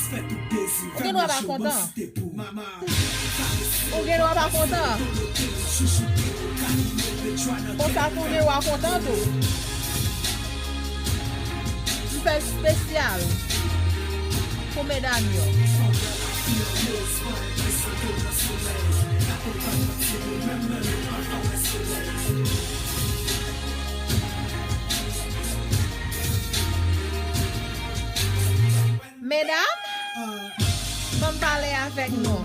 Ou gen droit pas content? Ou gen droit pas content? Pour ça qu'on est pas content tout. Je fais spécial pour mesdames yo. Mesdames, bon parler avec nous.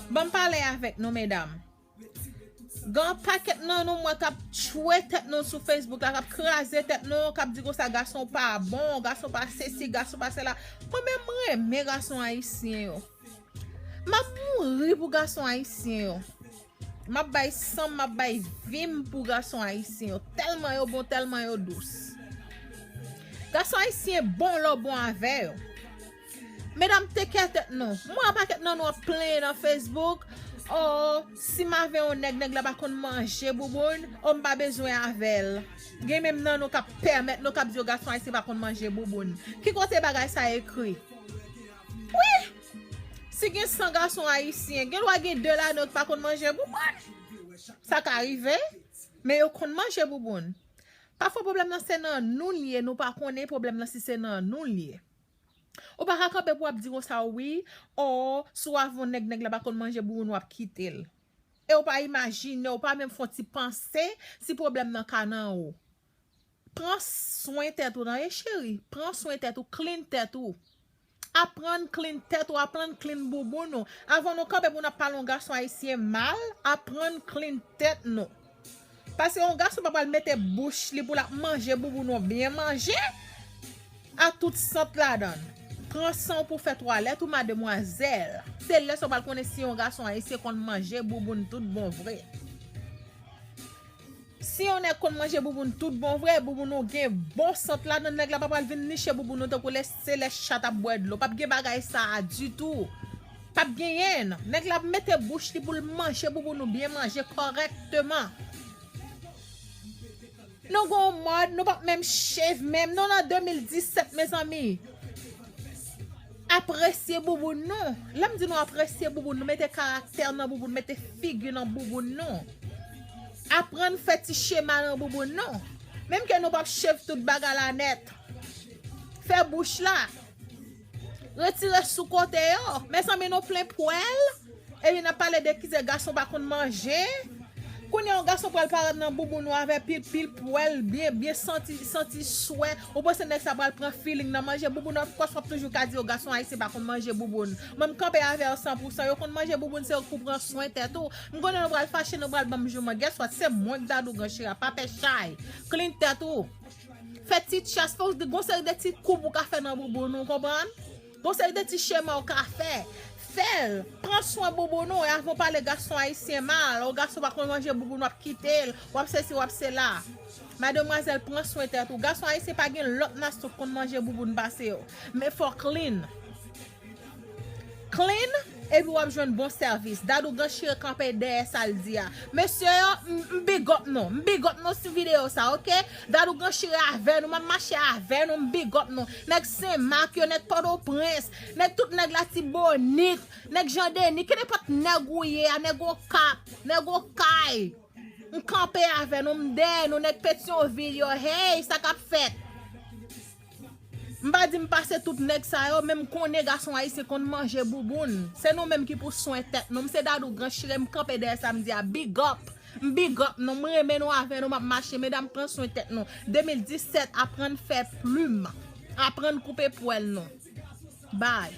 Bon parler avec nous, mesdames. Gan paquet nan nou moi k'ap choué tête nous sur Facebook là k'ap craser tête nous k'ap dit que ça garçon pas bon, garçon pas ceci, garçon pas cela. Moi même mes garçons haïtiens yo. M'a mouri pour garçon haïtien yo. M'a bay sang, m'a bay vim pour garçon haïtien yo. Tellement yo bon, tellement yo douce. Garçon haïtien bon lo bon avec yo. Mesdames, te tête non. Moi paquet nan nous plein dans Facebook. Oh, si ma ve on nèg la pa kon manger bouboune, on pas besoin avec. Gen même nan nou k'ap permettre nou k'ap di garçon haïtien pa kon manger bouboune. Ki kote bagay ça écrit? Oui. Si gen 100 garçons haïtiens, gen lwa gen 2 la nou pa kon manger bouboune. Ça qu'arrive, mais yo kon manger bouboune. Parfois problème nan c'est nan nou lié, nou pa connait problème nan si c'est nan nou lié. Ou pas camper pour dire ça oui, ou soit vont nèg la pa kon manger bouboune ou ap quitter. Et ou pas imaginer, ou pas même font penser si problème nan kanan ou. Prends soin tête ou nan chéri, prends soin tête ou clean tête ou. Apprendre clean tête ou apprendre clean bouboune ou. Avant nous camper pour n'a pas un garçon haïtien mal, apprendre clean tête non. Parce que un garçon pas mettre bouche li pour la manger bouboune bien manger à toute sorte la donne. Prends sang pour faire toilette ou mademoiselle. C'est là son balcon si un garçon haïtien qu'on manger bouboune tout bon vrai. Si on est qu'on manger bouboune tout bon vrai, bouboune ou gen bon sang la donne nèg la pas venir ni chez bouboune tant pour laisser les chat à boire de l'eau. Pas gen bagay ça du tout. Pas gen nèg la mettre bouche li pour manger bouboune bien manger correctement. Nous gon mode, nous pas même chef même non en 2017 mes amis. Apprécier bouboune non. Là me dit nous apprécier bouboune, nous mettez caractère dans bouboune, mettez figure dans bouboune non. Apprendre faire petit schéma dans bouboune non. Même que nous pas chef toute bagarre la net. Faire bouche là. Retirer sous côté yo. Mais ça met nous plein poêle et il n'a parlé de qui ces garçons pas qu'on manger. Quand un garçon pour parler dans bouboune avec pile poêle bien senti souhait ou pas c'est que ça va prendre feeling dans manger bouboune quoi soit toujours qu'a dire au garçon haïtien pas qu'on manger bouboune même camper avec 100% yo qu'on manger bouboune c'est pour prendre soin tête tout on connait va fâcher nous va bam jour guess soit c'est moins que dadou ganchira pas péchai clean tête tout fait petite chasse faut de conseil des petits coups pour café dans bouboune vous comprenez conseil des petits schéma au café Fais, prends soin bouboune et avant pas les garçons haïtiens mal, les garçons pas qu'on manger bouboune ou quitter, ou ceci ou cela. Mademoiselle prend soin tête ou garçon haïtien pas gen l'autre nation qu'on manger bouboune passer mais faut clean. Clean et puis on joindre bon service. Dadou ganchire camper derrière ça le dia. Monsieur big up non si vidéo ça OK? Dadou ganchire avec nous, marcher avec nous big up non. Nèg Saint-Marc, nèg Port-au-Prince, nèg tout nèg la Tibonique, nèg Jean-Denis, qui n'est pas nèg ouye, nèg au Cap, nèg au Caille. On camper avec nous m'dè, nous nèg Pétionville yo. Hey, ça qu'a fait. M'pa di m'passe tout nèg sa yo même konne garçon haïtien kon manger bouboune c'est nous même qui pour soin tête nous c'est dadou grand chire m'camper derrière samedi a big up non m'remen nous avec nous marcher mesdames prend soin tête nous 2017 apprendre faire plume apprendre couper poêle non bye